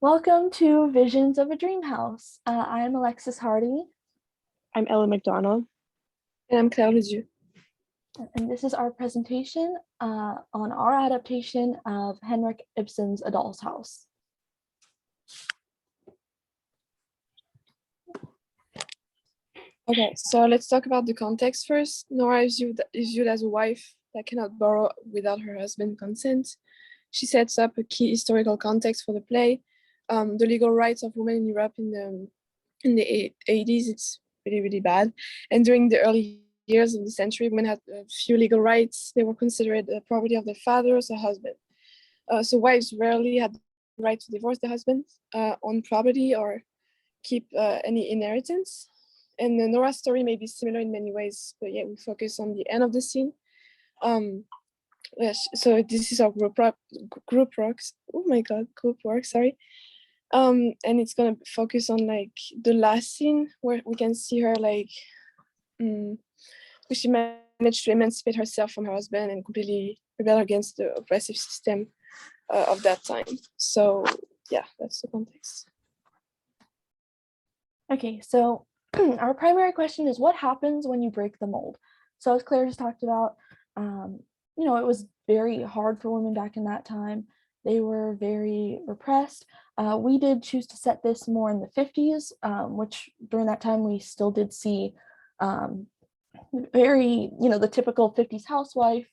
Welcome to Visions of a Dream House. I am Alexis Hardy, I'm Ella McDonald. And I'm Claire Lezieux. and this is our presentation on our adaptation of Henrik Ibsen's A Doll's House. Okay, so let's talk about the context first. Nora is viewed as a wife that cannot borrow without her husband's consent. She sets up a key historical context for the play. The legal rights of women in Europe in the 80s, it's really, really bad. And during the early years of the century, women had few legal rights. They were considered the property of their fathers or husband. So wives rarely had the right to divorce their husband, own property, or keep any inheritance. And the Nora's story may be similar in many ways, but yeah, we focus on the end of the scene. Yes, so this is our group works. Oh my god, group work. Sorry. And it's gonna focus on like the last scene where we can see her like, she managed to emancipate herself from her husband and completely rebel against the oppressive system of that time. So yeah, that's the context. Okay, so our primary question is what happens when you break the mold? So as Claire just talked about, it was very hard for women back in that time. They were very repressed. We did choose to set this more in the 50s, which during that time we still did see very, the typical 50s housewife.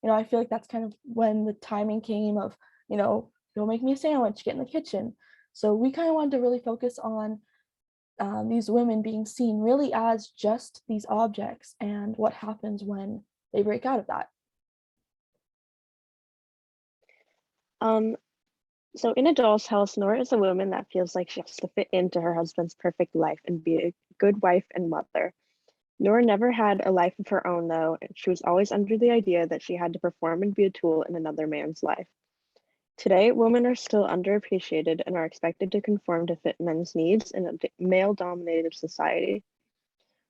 I feel like that's kind of when the timing came of, go make me a sandwich, get in the kitchen. So we kind of wanted to really focus on these women being seen really as just these objects and what happens when they break out of that. So in A Doll's House, Nora is a woman that feels like she has to fit into her husband's perfect life and be a good wife and mother. Nora never had a life of her own, though, and she was always under the idea that she had to perform and be a tool in another man's life. Today, women are still underappreciated and are expected to conform to fit men's needs in a male-dominated society.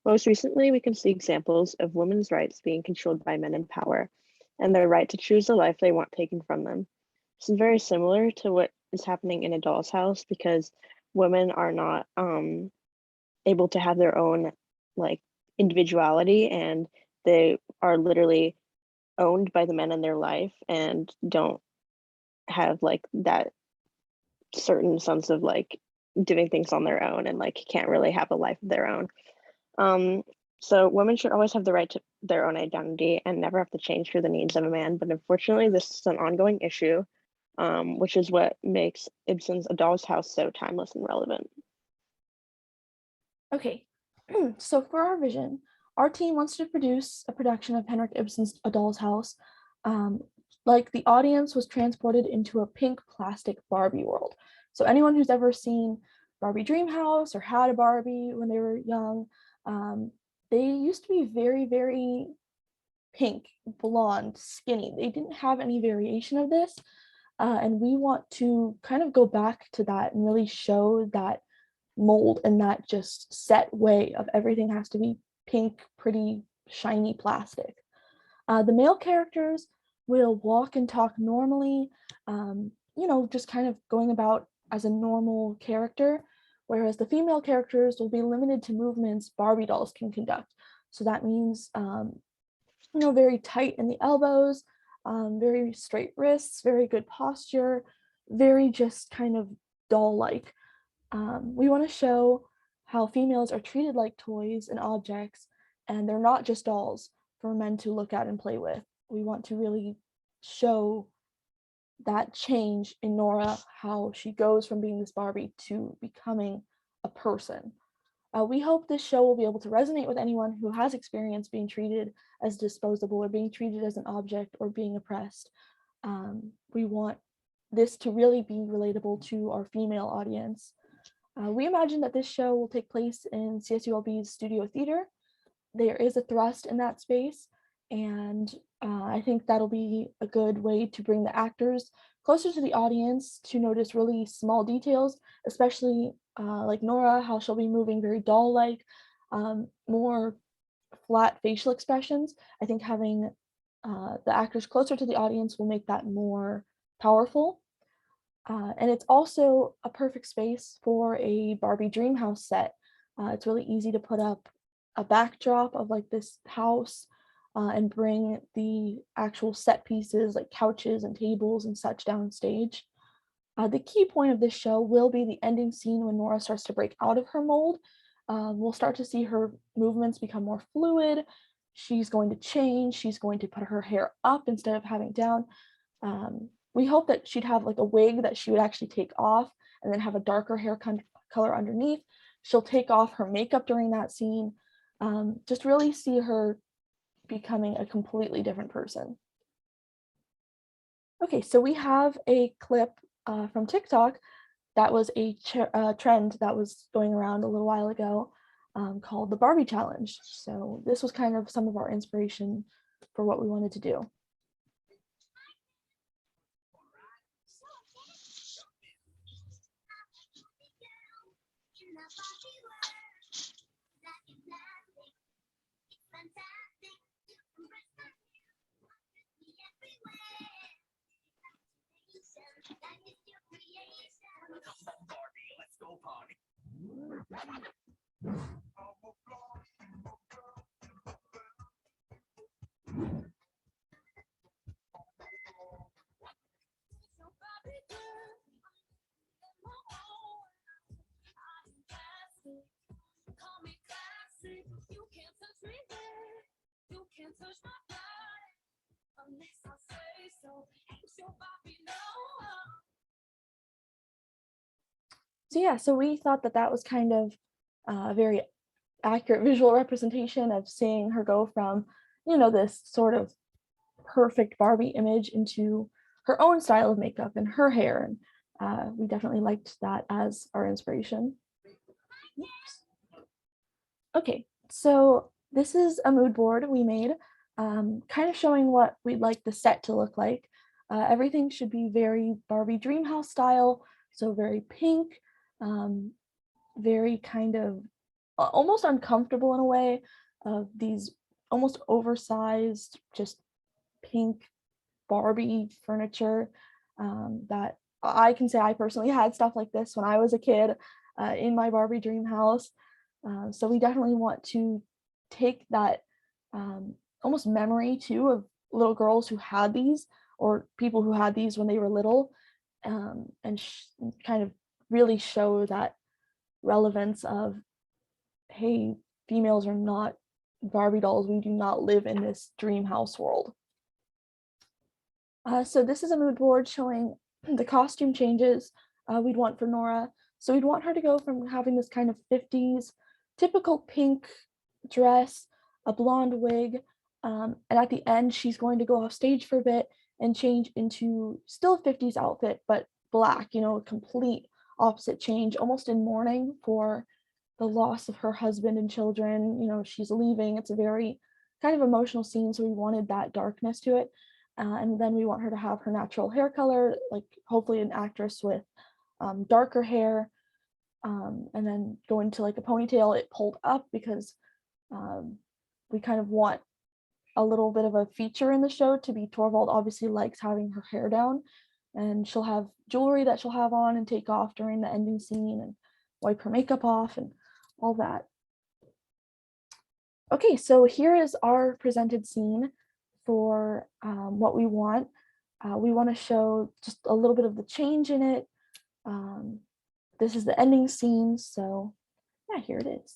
Most recently, we can see examples of women's rights being controlled by men in power and their right to choose the life they want taken from them. This is very similar to what is happening in A Doll's House because women are not able to have their own like individuality, and they are literally owned by the men in their life and don't have like that certain sense of like doing things on their own and like can't really have a life of their own. So women should always have the right to their own identity and never have to change for the needs of a man. But unfortunately, this is an ongoing issue, which is what makes Ibsen's A Doll's House so timeless and relevant. Okay, so for our vision, our team wants to produce a production of Henrik Ibsen's A Doll's House. Like the audience was transported into a pink plastic Barbie world. So anyone who's ever seen Barbie Dream House or had a Barbie when they were young, they used to be very, very pink, blonde, skinny. They didn't have any variation of this. And we want to kind of go back to that and really show that mold and that just set way of everything has to be pink, pretty, shiny plastic. The male characters will walk and talk normally, just kind of going about as a normal character, whereas the female characters will be limited to movements Barbie dolls can conduct. So that means, very tight in the elbows, very straight wrists, very good posture, very just kind of doll-like. We want to show how females are treated like toys and objects, and they're not just dolls for men to look at and play with. We want to really show that change in Nora, how she goes from being this Barbie to becoming a person. We hope this show will be able to resonate with anyone who has experience being treated as disposable or being treated as an object or being oppressed. We want this to really be relatable to our female audience. We imagine that this show will take place in CSULB's studio theater. There is a thrust in that space, and I think that'll be a good way to bring the actors closer to the audience to notice really small details, especially like Nora, how she'll be moving very doll-like, more flat facial expressions. I think having the actors closer to the audience will make that more powerful. And it's also a perfect space for a Barbie dream house set. It's really easy to put up a backdrop of like this house and bring the actual set pieces like couches and tables and such downstage. The key point of this show will be the ending scene when Nora starts to break out of her mold. We'll start to see her movements become more fluid. She's going to change. She's going to put her hair up instead of having it down. We hope that she'd have like a wig that she would actually take off and then have a darker hair color underneath. She'll take off her makeup during that scene. Just really see her becoming a completely different person. Okay, so we have a clip from TikTok that was a trend that was going around a little while ago called the Barbie Challenge. So this was kind of some of our inspiration for what we wanted to do. So yeah, so we thought that that was kind of a very accurate visual representation of seeing her go from, you know, this sort of perfect Barbie image into her own style of makeup and her hair. And we definitely liked that as our inspiration. Oops. Okay, so this is a mood board we made, kind of showing what we'd like the set to look like. Everything should be very Barbie Dreamhouse style, so very pink, very kind of almost uncomfortable in a way of these almost oversized, just pink Barbie furniture that I can say I personally had stuff like this when I was a kid in my Barbie dream house. So we definitely want to take that almost memory too of little girls who had these or people who had these when they were little and kind of really show that relevance of, hey, females are not Barbie dolls. We do not live in this dream house world. So this is a mood board showing the costume changes we'd want for Nora. So we'd want her to go from having this kind of 50s typical pink dress, a blonde wig, and at the end she's going to go off stage for a bit and change into still a 50s outfit, but black, you know, a complete opposite change, almost in mourning for the loss of her husband and children. You know, she's leaving. It's a very kind of emotional scene, so we wanted that darkness to it. And then we want her to have her natural hair color, like hopefully an actress with darker hair, and then go into like a ponytail, it pulled up because we kind of want a little bit of a feature in the show to be Torvald obviously likes having her hair down, and she'll have jewelry that she'll have on and take off during the ending scene and wipe her makeup off and all that. Okay, so here is our presented scene for what we want. We want to show just a little bit of the change in it. This is the ending scene, so yeah, here it is.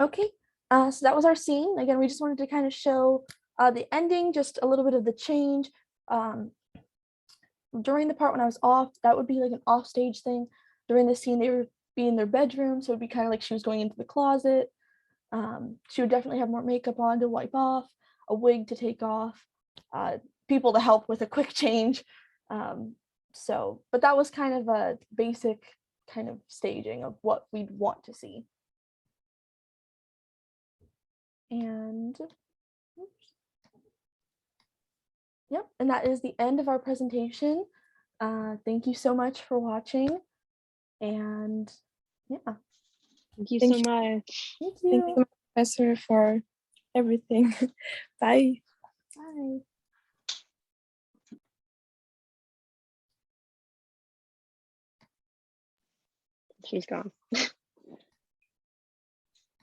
Okay, so that was our scene. Again, we just wanted to kind of show the ending, just a little bit of the change. During the part when I was off, that would be like an off stage thing. During the scene, they would be in their bedroom, so it'd be kind of like she was going into the closet. She would definitely have more makeup on to wipe off, a wig to take off, people to help with a quick change. But that was kind of a basic kind of staging of what we'd want to see. And oops. Yep, and that is the end of our presentation. Thank you so much for watching. And yeah, Thank you Thank so you. much. thank Thank you. you, Professor, for everything. Bye. Bye. She's gone.